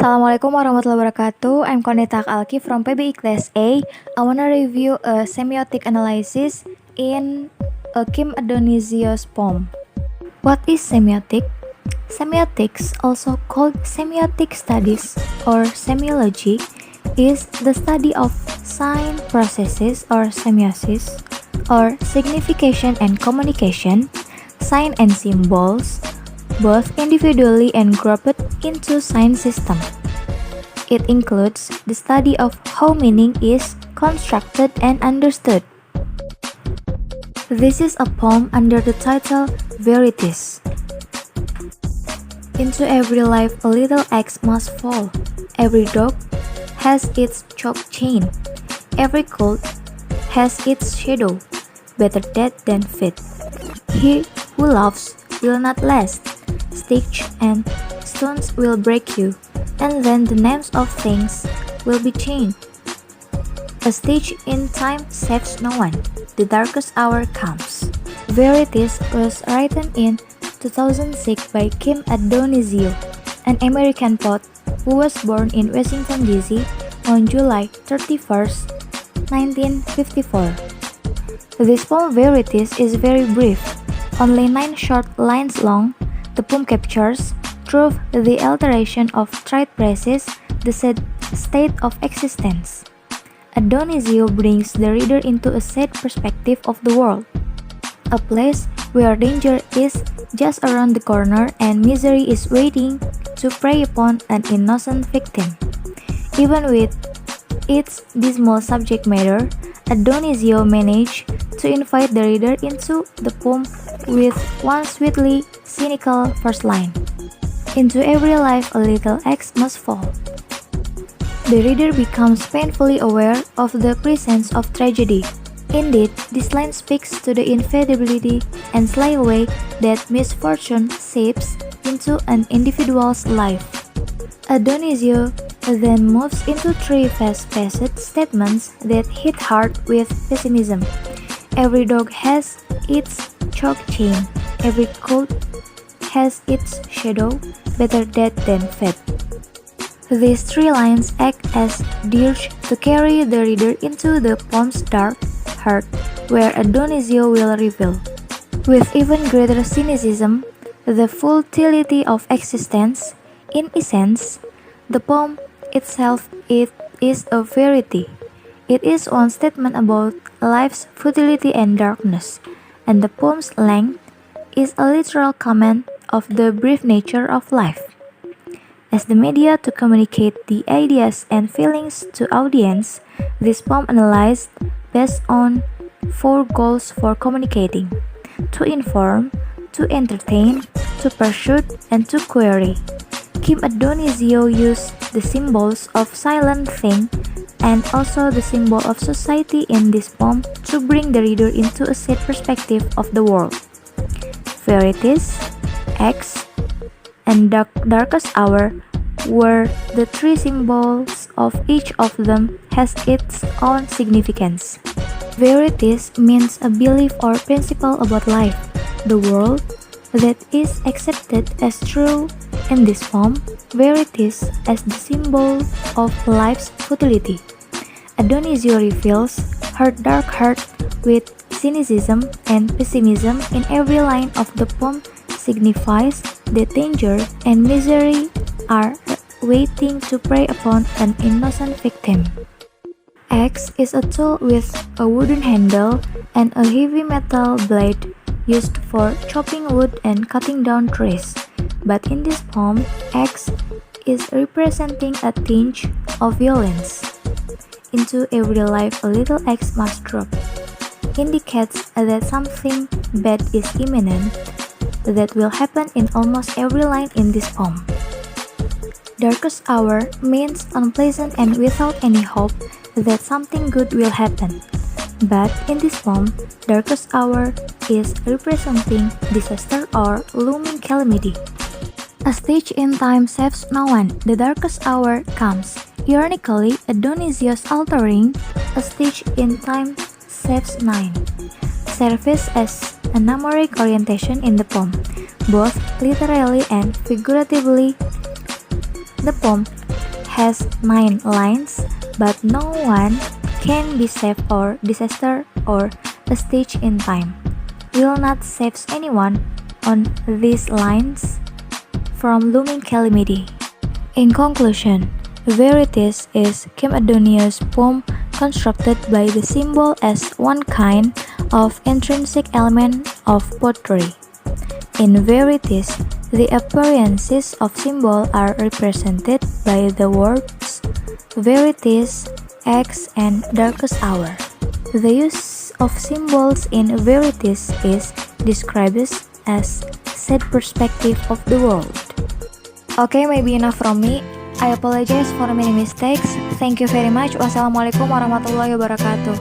Assalamualaikum warahmatullahi wabarakatuh. I'm Konita Alki from PBI Class A. I wanna review a semiotic analysis in Kim Adonisio's poem. What is semiotic? Semiotics, also called semiotic studies or semiology, is the study of sign processes or semiosis, or signification and communication, sign and symbols, both individually and grouped into sign system. It includes the study of how meaning is constructed and understood. This is a poem under the title Verities. Into every life a little axe must fall. Every dog has its chalk chain. Every colt has its shadow. Better dead than fit. He who loves will not last. Sticks and stones will break you, and then the names of things will be changed. A stage in time saves no one. The darkest hour comes. Verities was written in 2006 by Kim Adonisio, an American poet who was born in Washington, D.C. on July 31st, 1954. This poem Verities is very brief, only 9 short lines long. The poem captures, through the alteration of trite phrases, the sad state of existence. Adonisio brings the reader into a sad perspective of the world, a place where danger is just around the corner and misery is waiting to prey upon an innocent victim. Even with its dismal subject matter, Adonisio managed to invite the reader into the poem with one sweetly cynical first line. Into every life a little axe must fall. The reader becomes painfully aware of the presence of tragedy. Indeed, this line speaks to the inevitability and sly way that misfortune seeps into an individual's life. Adonisio then moves into 3 fast-paced statements that hit hard with pessimism. Every dog has its chalk chain. Every colt has its shadow. Better dead than fed. These 3 lines act as dirge to carry the reader into the poem's dark heart, where Adonisio will reveal, with even greater cynicism, the futility of existence. In essence, the poem itself is a verity. It is one statement about life's futility and darkness, and the poem's length is a literal comment of the brief nature of life. As the media to communicate the ideas and feelings to audience, this poem analyzed based on 4 goals for communicating: to inform, to entertain, to pursue, and to query. Kim Adonisio used the symbols of silent thing and also the symbol of society in this poem to bring the reader into a sad perspective of the world. Verities, X, and darkest hour were the 3 symbols of each of them has its own significance. Verities means a belief or principle about life, the world, that is accepted as true. In this poem, verities as the symbol of life's futility. Adonisio reveals her dark heart with cynicism and pessimism in every line of the poem signifies that danger and misery are waiting to prey upon an innocent victim. Axe is a tool with a wooden handle and a heavy metal blade used for chopping wood and cutting down trees. But in this poem, axe is representing a tinge of violence. Into every life a little axe must drop indicates that something bad is imminent that will happen in almost every line in this poem. Darkest hour means unpleasant and without any hope that something good will happen. But in this poem, darkest hour is representing disaster or looming calamity. A stage in time saves no one. The darkest hour comes. Ironically, Adonisio's altering a stage in time saves 9 serves as a mnemonic orientation in the poem, both literally and figuratively. The poem has 9 lines, but no one can be saved or disaster or a stage in time. Will not save anyone on these lines from looming calamity. In conclusion, Verities is Kim Adonius' poem constructed by the symbol as one kind of intrinsic element of poetry. In Verities, the appearances of symbol are represented by the words Verities, X, and Darkest Hour. The use of symbols in Verities is described as sad perspective of the world. Okay, maybe enough from me. I apologize for many mistakes. Thank you very much. Wassalamualaikum warahmatullahi wabarakatuh.